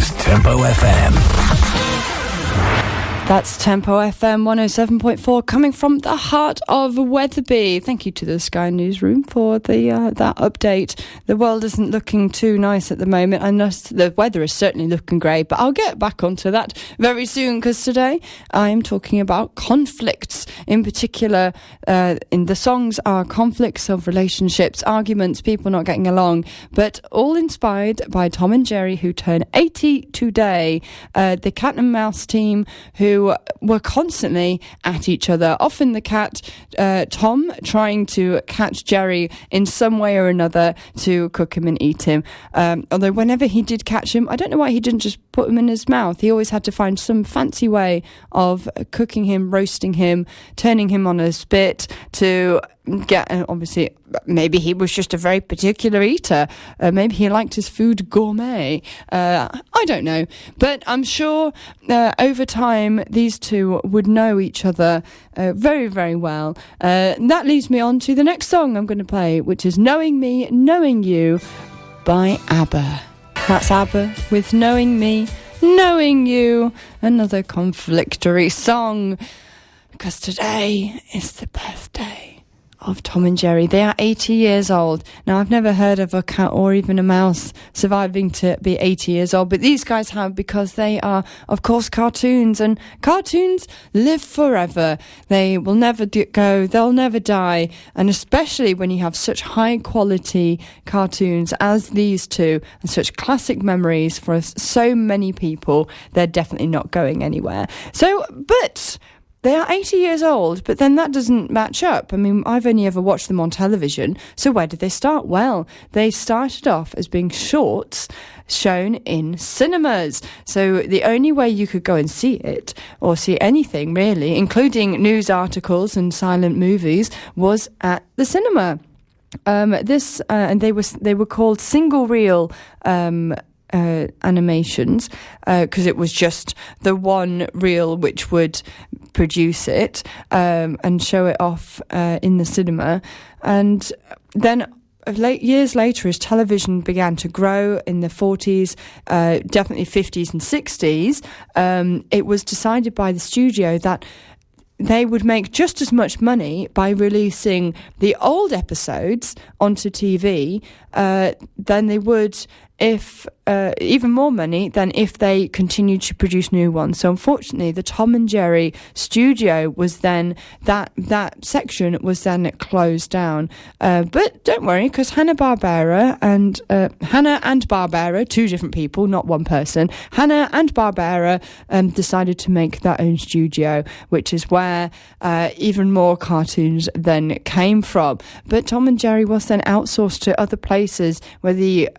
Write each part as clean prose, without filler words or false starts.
is Tempo FM. That's Tempo FM 107.4 coming from the heart of Wetherby. Thank you to the Sky Newsroom for the that update. The world isn't looking too nice at the moment, and the weather is certainly looking grey, but I'll get back onto that very soon, because today I'm talking about conflicts. In particular, in the songs are conflicts of relationships, arguments, people not getting along, but all inspired by Tom and Jerry, who turn 80 today. The Cat and Mouse team, who were constantly at each other. Often the cat, Tom, trying to catch Jerry in some way or another to cook him and eat him. Although whenever he did catch him, I don't know why he didn't just put him in his mouth. He always had to find some fancy way of cooking him, roasting him, turning him on a spit to get, obviously, maybe he was just a very particular eater. Maybe he liked his food gourmet. I don't know. But I'm sure over time these two would know each other very, very well. That leads me on to the next song I'm going to play, which is Knowing Me, Knowing You by ABBA. That's ABBA with Knowing Me, Knowing You. Another conflictory song, because today is the birthday of Tom and Jerry. They are 80 years old. Now, I've never heard of a cat or even a mouse surviving to be 80 years old, but these guys have, because they are, of course, cartoons, and cartoons live forever. They will never go, they'll never die, and especially when you have such high quality cartoons as these two, and such classic memories for so many people, they're definitely not going anywhere. So, but they are 80 years old, but then that doesn't match up. I mean, I've only ever watched them on television. So where did they start? Well, they started off as being shorts shown in cinemas. So the only way you could go and see it, or see anything really, including news articles and silent movies, was at the cinema. And they were called single reel animations, because it was just the one reel which would produce it and show it off in the cinema. And then years later, as television began to grow in the 40s, definitely 50s and 60s, it was decided by the studio that they would make just as much money by releasing the old episodes onto TV than they would, if even more money than if they continued to produce new ones. So unfortunately, the Tom and Jerry studio was then, that section was then closed down. But don't worry, because Hanna-Barbera and Barbera, two different people, not one person, Hanna and Barbera decided to make their own studio, which is where even more cartoons then came from. But Tom and Jerry was then outsourced to other places where the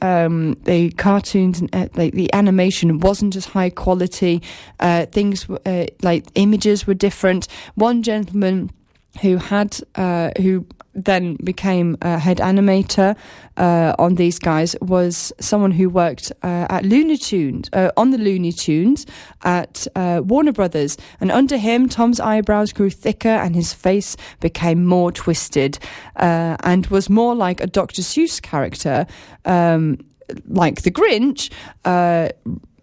cartoons and the animation wasn't as high quality. Things like images were different. One gentleman who then became a head animator on these guys was someone who worked at Looney Tunes, on the Looney Tunes at Warner Brothers. And under him, Tom's eyebrows grew thicker and his face became more twisted and was more like a Dr. Seuss character, like the Grinch,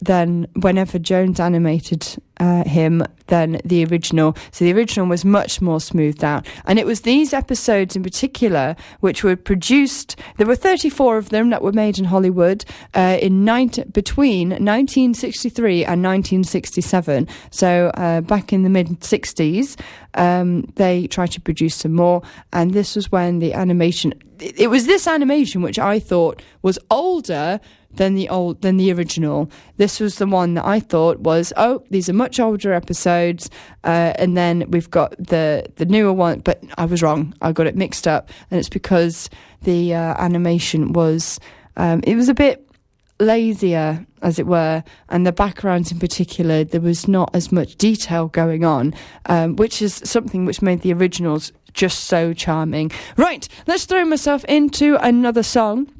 then whenever Jones animated him than the original. So the original was much more smoothed out. And it was these episodes in particular which were produced. There were 34 of them that were made in Hollywood between 1963 and 1967. So back in the mid-60s, they tried to produce some more. And this was when the animation... It was this animation which I thought was older than the original. This was the one that I thought was, these are much older episodes, and then we've got the newer one. But I was wrong. I got it mixed up, and it's because the animation was it was a bit lazier, as it were, and the backgrounds in particular, there was not as much detail going on, which is something which made the originals just so charming. Right, let's throw myself into another song.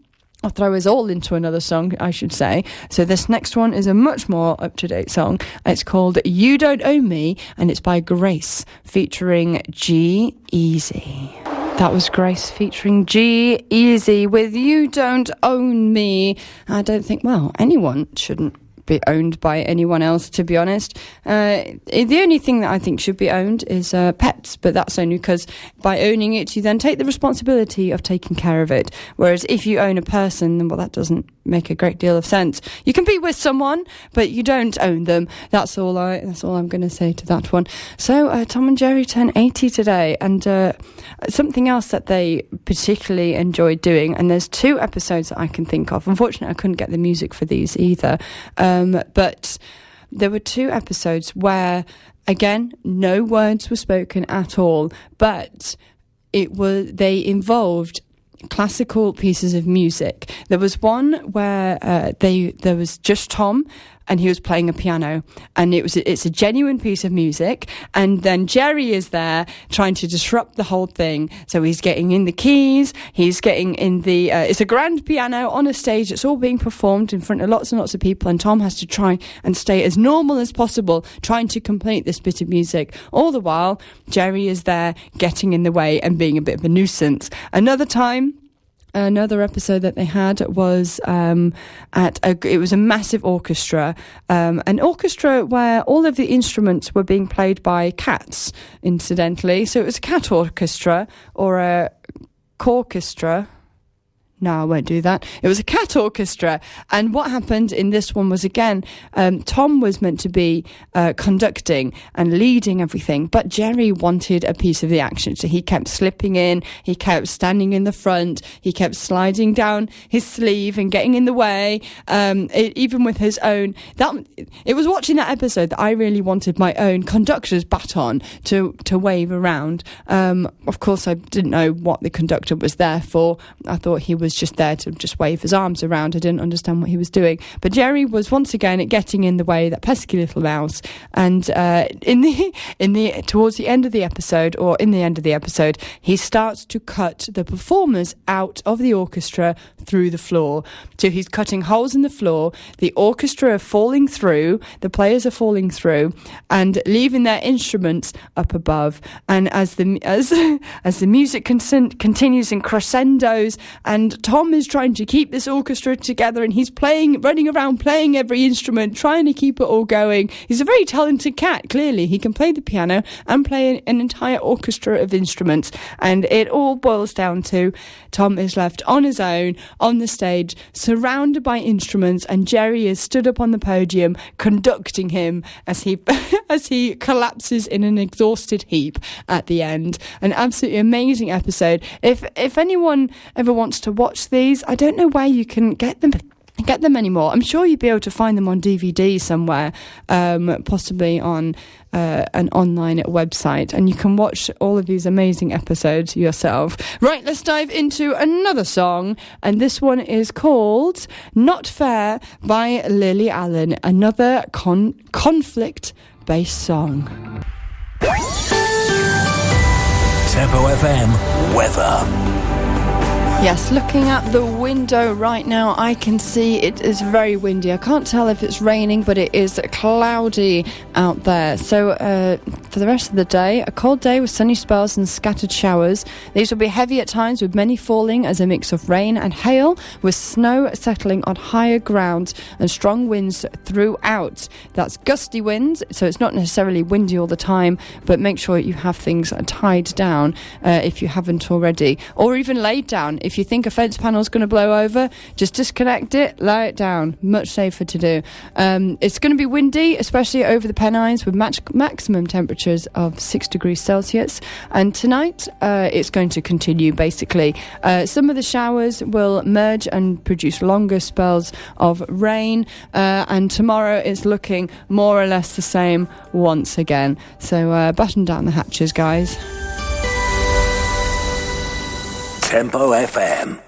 I'll throw us all into another song, I should say. So this next one is a much more up-to-date song. It's called You Don't Own Me, and it's by Grace, featuring G-Eazy. That was Grace featuring G-Eazy with You Don't Own Me. I don't think, anyone shouldn't be owned by anyone else, to be honest. The only thing that I think should be owned is pets, but that's only because by owning it, you then take the responsibility of taking care of it. Whereas if you own a person, then, well, that doesn't make a great deal of sense. You can be with someone, but you don't own them. That's all I'm going to say to that one. So Tom and Jerry turn 80 today, and something else that they particularly enjoyed doing, and there's 2 episodes that I can think of. Unfortunately, I couldn't get the music for these either, but there were 2 episodes where, again, no words were spoken at all, but they involved classical pieces of music. There was one where there was just Tom, and he was playing a piano, and it's a genuine piece of music, and then Jerry is there trying to disrupt the whole thing. So he's getting in the keys, he's getting in the it's a grand piano on a stage. It's all being performed in front of lots and lots of people, and Tom has to try and stay as normal as possible, trying to complete this bit of music. All the while, Jerry is there getting in the way and being a bit of a nuisance. Another episode that they had was it was a massive orchestra, an orchestra where all of the instruments were being played by cats, incidentally. So it was a cat orchestra, or a corchestra. No, I won't do that. It was a cat orchestra. And what happened in this one was, again, Tom was meant to be conducting and leading everything, but Jerry wanted a piece of the action. So he kept slipping in, he kept standing in the front, he kept sliding down his sleeve and getting in the way, even with his own. It was watching that episode that I really wanted my own conductor's baton to wave around. Of course, I didn't know what the conductor was there for. I thought he was just there to just wave his arms around. I didn't understand what he was doing. But Jerry was once again getting in the way, that pesky little mouse. And towards the end of the episode, he starts to cut the performers out of the orchestra through the floor. So he's cutting holes in the floor. The orchestra are falling through. The players are falling through and leaving their instruments up above. And as the music continues in crescendos, and Tom is trying to keep this orchestra together, and he's running around playing every instrument, trying to keep it all going. He's a very talented cat, clearly. He can play the piano and play an entire orchestra of instruments. And it all boils down to Tom is left on his own, on the stage, surrounded by instruments, and Jerry is stood up on the podium conducting him as he collapses in an exhausted heap at the end. An absolutely amazing episode. If anyone ever wants to watch these, I don't know where you can get them anymore. I'm sure you'd be able to find them on DVD somewhere, possibly on an online website, and you can watch all of these amazing episodes yourself. Right, let's dive into another song, and this one is called Not Fair by Lily Allen, another conflict-based song. Tempo FM weather. Yes, looking at the window right now, I can see it is very windy. I can't tell if it's raining, but it is cloudy out there. So for the rest of the day, a cold day with sunny spells and scattered showers. These will be heavy at times, with many falling as a mix of rain and hail, with snow settling on higher ground and strong winds throughout. That's gusty winds, so it's not necessarily windy all the time, but make sure you have things tied down if you haven't already, or even laid down. If you think a fence panel is going to blow over, just disconnect it, lay it down. Much safer to do. It's going to be windy, especially over the Pennines, with maximum temperatures of 6 degrees Celsius. And tonight, it's going to continue, basically. Some of the showers will merge and produce longer spells of rain. And tomorrow is looking more or less the same once again. So button down the hatches, guys. Tempo FM.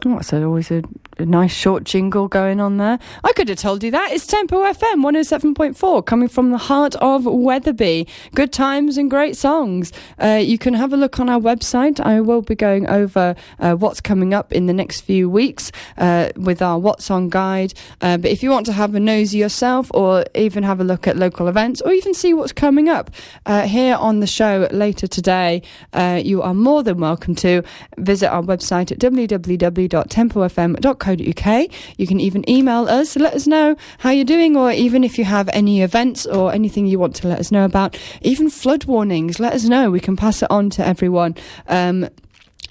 Oh, so always a nice short jingle going on there. I could have told you that. It's Tempo FM 107.4, coming from the heart of Wetherby. Good times and great songs. You can have a look on our website. I will be going over what's coming up in the next few weeks with our What's On guide. But if you want to have a nosy yourself, or even have a look at local events, or even see what's coming up here on the show later today, you are more than welcome to visit our website at www.tempofm.co.uk. www.tempofm.co.uk. You can even email us to let us know how you're doing, or even if you have any events or anything you want to let us know about, even flood warnings, let us know. We can pass it on to everyone.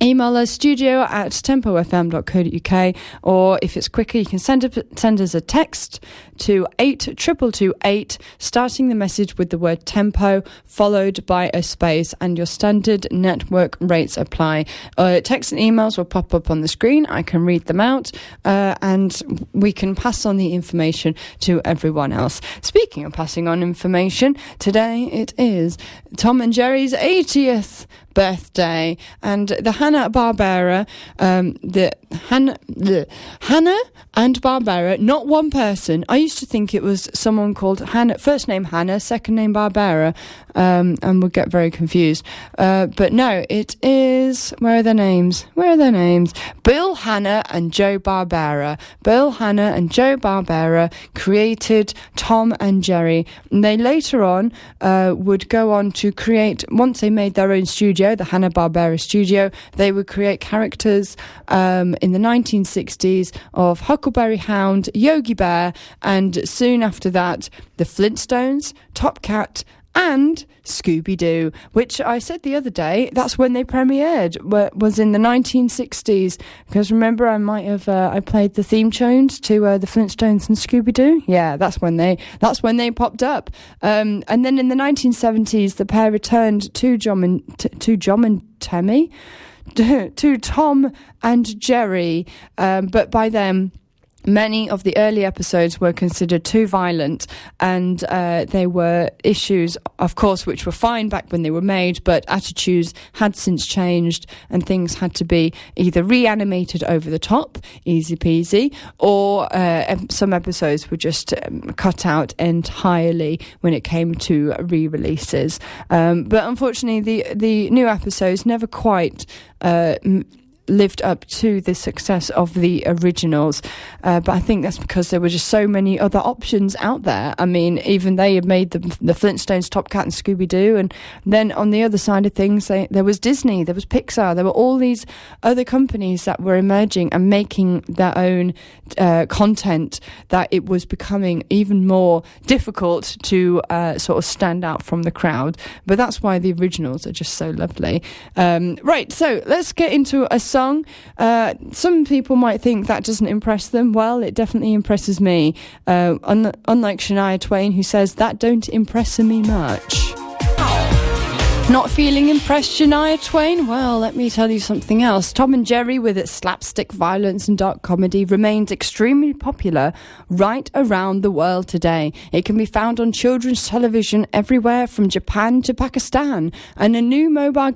Email us studio@tempofm.co.uk, or if it's quicker, you can send us a text to 82228, starting the message with the word tempo followed by a space, and your standard network rates apply. Text and emails will pop up on the screen. I can read them out, and we can pass on the information to everyone else. Speaking of passing on information, today it is Tom and Jerry's 80th birthday, and the Hanna-Barbera, the Hanna and Barbera, not one person. I used to think it was someone called Hannah, first name Hannah, second name Barbera, and would get very confused. But no, it is, where are their names? Bill Hanna and Joe Barbera. Bill Hanna and Joe Barbera created Tom and Jerry. And they later on would go on to create, once they made their own studio, the Hanna-Barbera studio, they would create characters in the 1960s of Huckleberry Hound, Yogi Bear, and soon after that, the Flintstones, Top Cat, and Scooby-Doo, which I said the other day, that's when they premiered, was in the 1960s, because remember I might have I played the theme tunes to the Flintstones and Scooby-Doo. Yeah, that's when they popped up, and then in the 1970s the pair returned to Tom and Jerry, but by then many of the early episodes were considered too violent, and they were issues, of course, which were fine back when they were made, but attitudes had since changed, and things had to be either reanimated over the top, easy peasy, or some episodes were just cut out entirely when it came to re-releases. But unfortunately, the new episodes never quite lived up to the success of the originals, but I think that's because there were just so many other options out there. I mean, even they had made the Flintstones, Top Cat and Scooby-Doo, and then on the other side of things there was Disney, there was Pixar, there were all these other companies that were emerging and making their own content, that it was becoming even more difficult to sort of stand out from the crowd. But that's why the originals are just so lovely. Right, so let's get into a song. Some people might think that doesn't impress them. Well, it definitely impresses me. Unlike Shania Twain, who says, that don't impress me much. Not feeling impressed, Shania Twain? Well, let me tell you something else. Tom and Jerry, with its slapstick violence and dark comedy, remains extremely popular right around the world today. It can be found on children's television everywhere from Japan to Pakistan. And a new mobile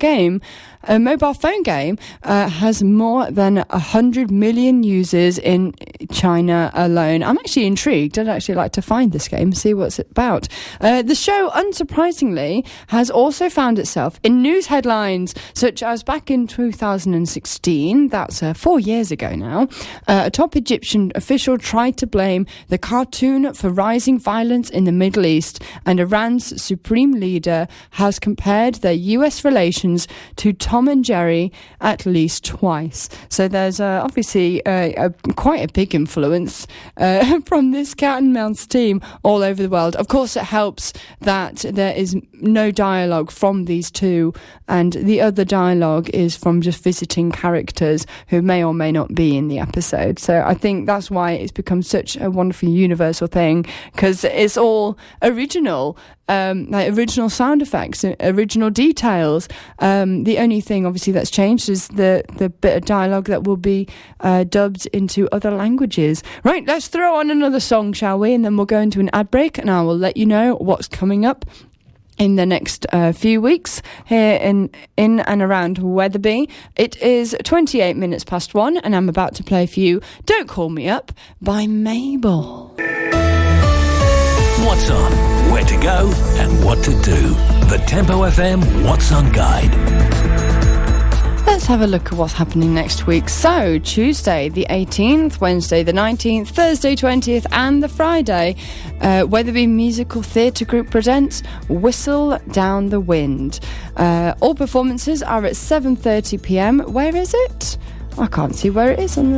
phone game, has more than 100 million users in China alone. I'm actually intrigued. I'd actually like to find this game, see what's it about. The show, unsurprisingly, has also found itself in news headlines, such as back in 2016, that's 4 years ago now, a top Egyptian official tried to blame the cartoon for rising violence in the Middle East, and Iran's supreme leader has compared their US relations to Tom and Jerry at least twice. So there's obviously quite a big influence from this cat and mouse team all over the world. Of course, it helps that there is no dialogue from these two, and the other dialogue is from just visiting characters who may or may not be in the episode. So I think that's why it's become such a wonderful universal thing, because it's all original. Like original sound effects, original details. The only thing obviously that's changed is the bit of dialogue that will be dubbed into other languages. Right, let's throw on another song, shall we? And then we'll go into an ad break, and I will let you know what's coming up in the next few weeks here in and around Wetherby. It is 28 minutes past 1, and I'm about to play for you Don't Call Me Up by Mabel. What's on, where to go and what to do. The Tempo FM What's On Guide. Let's have a look at what's happening next week. So, Tuesday the 18th, Wednesday the 19th, Thursday 20th and the Friday, Wetherby Musical Theatre Group presents Whistle Down the Wind. All performances are at 7:30pm. Where is it? I can't see where it is on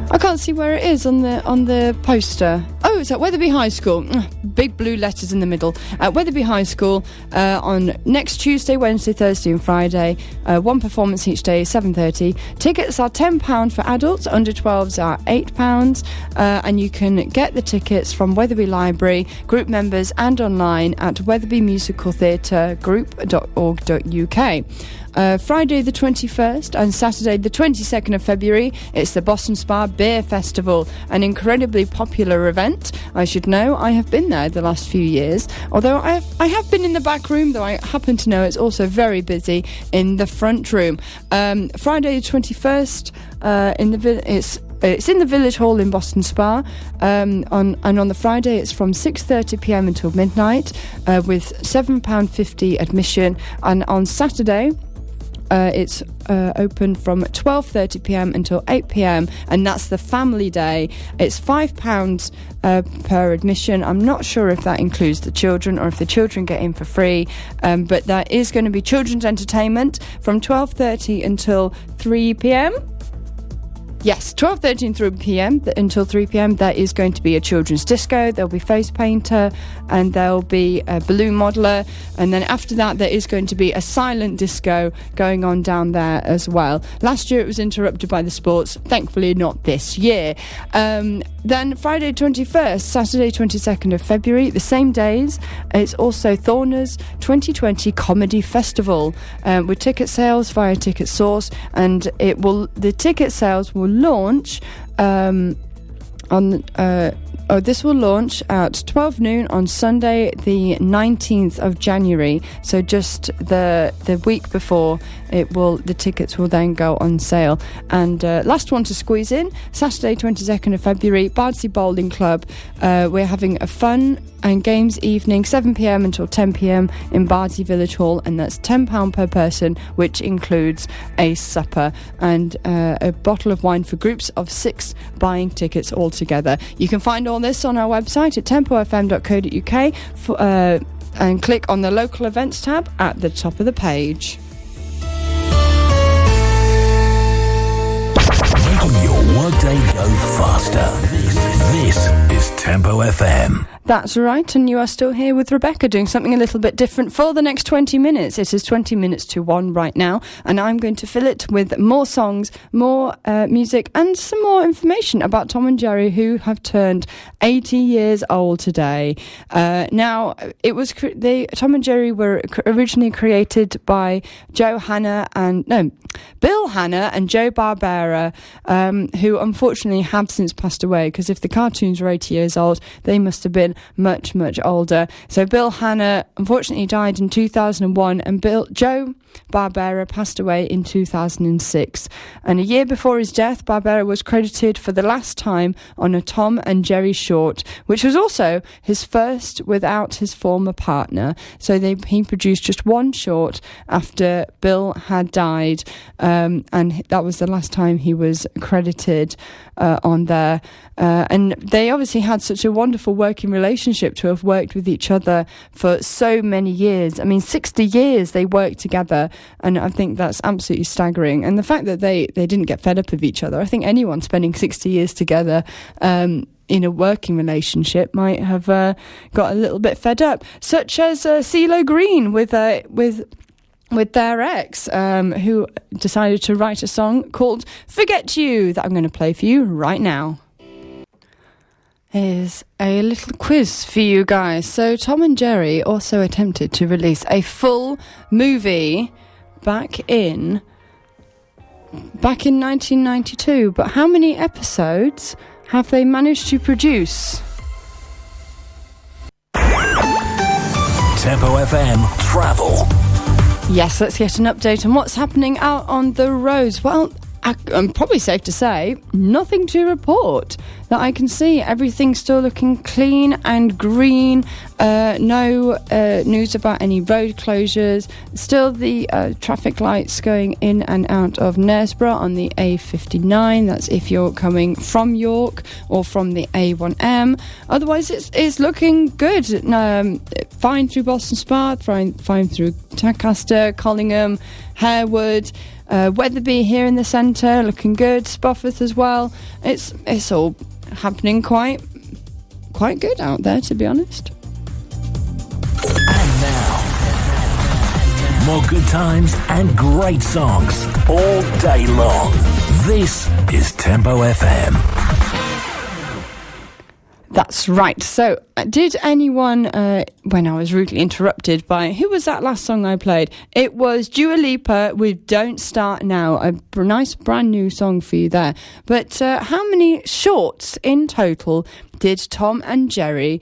I can't see where it is on the poster. Oh, it's at Wetherby High School. Big blue letters in the middle. At Wetherby High School on next Tuesday, Wednesday, Thursday and Friday. One performance each day, 7:30. Tickets are £10 for adults. Under 12s are £8. And you can get the tickets from Wetherby Library, group members and online at wetherbymusicaltheatregroup.org.uk. Friday the 21st and Saturday the 22nd of February, it's the Boston Spa Beer Festival, an incredibly popular event. I should know, I have been there the last few years, although I have been in the back room, though I happen to know it's also very busy in the front room. Friday the 21st, it's in the Village Hall in Boston Spa. On the Friday it's from 6:30pm until midnight, with £7.50 admission, and on Saturday it's open from 12:30pm until 8pm, and that's the family day. It's £5 per admission. I'm not sure if that includes the children or if the children get in for free, but there is going to be children's entertainment from 12:30 until 3pm. Yes, 12:30 until 3pm. There is going to be a children's disco, there'll be face painter, and there'll be a balloon modeller, and then after that there is going to be a silent disco going on down there as well. Last year it was interrupted by the sports, thankfully not this year. Then Friday 21st, Saturday 22nd of February, the same days, it's also Thorner's 2020 Comedy Festival, with ticket sales via Ticket Source, and the ticket sales will launch this will launch at 12 noon on Sunday the 19th of January, so just the week before the tickets will then go on sale. And last one to squeeze in, Saturday 22nd of February, Bardsey Bowling Club. We're having a fun and games evening, 7pm until 10pm in Bardsey Village Hall, and that's £10 per person, which includes a supper and a bottle of wine for groups of 6 buying tickets altogether. You can find all this on our website at tempofm.co.uk and click on the local events tab at the top of the page. Making your workday go faster. This is Tempo FM. That's right, and you are still here with Rebecca doing something a little bit different for the next 20 minutes. It is 20 minutes to 1 right now, and I'm going to fill it with more songs, more music, and some more information about Tom and Jerry, who have turned 80 years old today. Now, it was Tom and Jerry were originally created by Bill Hanna and Joe Barbera, who unfortunately have since passed away, because if the cartoons were 80 years old, they must have been much, much older. So Bill Hanna unfortunately died in 2001, and Joe Barbera passed away in 2006. And a year before his death, Barbera was credited for the last time on a Tom and Jerry short, which was also his first without his former partner. So he produced just one short after Bill had died, and that was the last time he was credited on there. And they obviously had such a wonderful working relationship to have worked with each other for so many years. I mean, 60 years they worked together, and I think that's absolutely staggering. And the fact that they didn't get fed up with each other, I think anyone spending 60 years together in a working relationship might have got a little bit fed up, such as CeeLo Green with their ex, who decided to write a song called Forget You that I'm going to play for you right now. Here's a little quiz for you guys. So Tom and Jerry also attempted to release a full movie back in 1992, but how many episodes have they managed to produce? Tempo FM Travel. Yes, let's get an update on what's happening out on the roads. Well, I'm probably safe to say nothing to report that I can see. Everything's still looking clean and green. No news about any road closures. Still the traffic lights going in and out of Knaresborough on the A59. That's if you're coming from York or from the A1M. Otherwise, it's looking good. Fine through Boston Spa, fine through Tadcaster, Collingham, Harewood. Wetherby here in the centre, looking good. Spofford as well. It's all happening quite good out there, to be honest. And now, more good times and great songs all day long. This is Tempo FM. That's right. So, did anyone, when I was rudely interrupted by, who was that last song I played? It was Dua Lipa with Don't Start Now, a nice brand new song for you there. But how many shorts in total did Tom and Jerry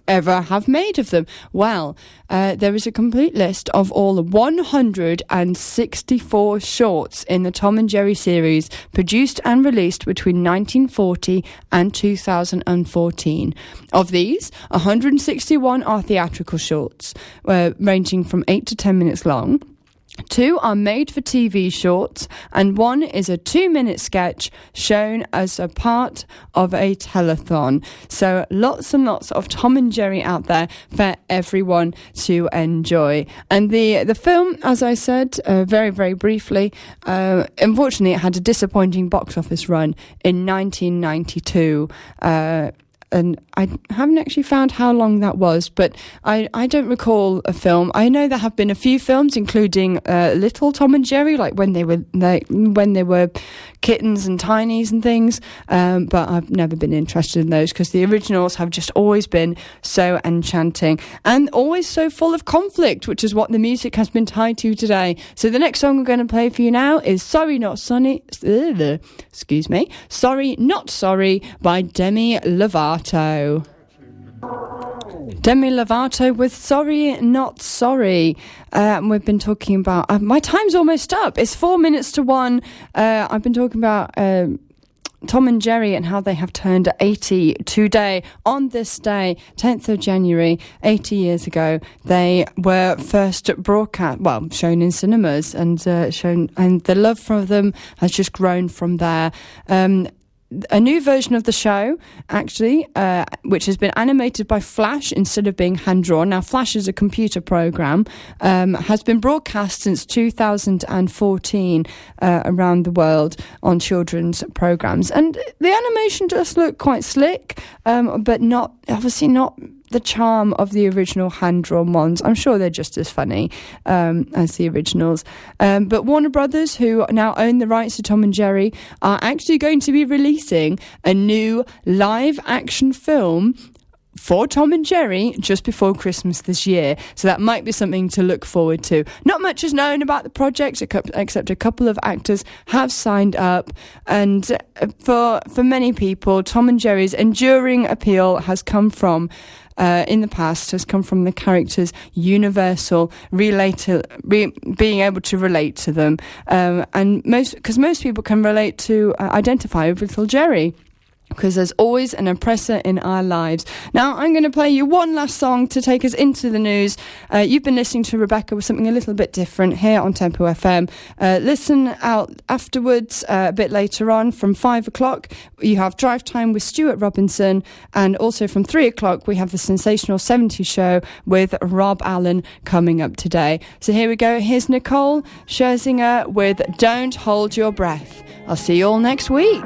ever have made of them? Well, there is a complete list of all the 164 shorts in the Tom and Jerry series produced and released between 1940 and 2014. Of these, 161 are theatrical shorts, ranging from 8 to 10 minutes long. 2 are made-for-TV shorts, and 1 is a 2-minute sketch shown as a part of a telethon. So lots and lots of Tom and Jerry out there for everyone to enjoy. And the film, as I said, very, very briefly, unfortunately it had a disappointing box office run in 1992. And I haven't actually found how long that was, but I don't recall a film. I know there have been a few films, including Little Tom and Jerry, like when they were kittens and tinies and things. But I've never been interested in those because the originals have just always been so enchanting and always so full of conflict, which is what the music has been tied to today. So the next song we're going to play for you now is Sorry Not Sorry by Demi Lovato. Demi Lovato with Sorry Not Sorry. We've been talking about my time's almost up. It's 4 minutes to 1. I've been talking about Tom and Jerry and how they have turned 80 today. On this day, 10th of January, 80 years ago, they were first shown in cinemas and the love for them has just grown from there. A new version of the show, actually, which has been animated by Flash instead of being hand-drawn. Now, Flash is a computer program, has been broadcast since 2014 around the world on children's programs. And the animation does look quite slick, but not the charm of the original hand-drawn ones. I'm sure they're just as funny as the originals. But Warner Brothers, who now own the rights to Tom and Jerry, are actually going to be releasing a new live-action film for Tom and Jerry just before Christmas this year. So that might be something to look forward to. Not much is known about the project except a couple of actors have signed up. And for many people, Tom and Jerry's enduring appeal has come from in the past has come from the characters' universal being able to relate to them, and most people can relate to identify with little Jerry, because there's always an oppressor in our lives. Now, I'm going to play you one last song to take us into the news. You've been listening to Rebecca with something a little bit different here on Tempo FM. Listen out afterwards, a bit later on, from 5 o'clock. You have Drive Time with Stuart Robinson. And also from 3 o'clock, we have the Sensational 70s Show with Rob Allen coming up today. So here we go. Here's Nicole Scherzinger with Don't Hold Your Breath. I'll see you all next week.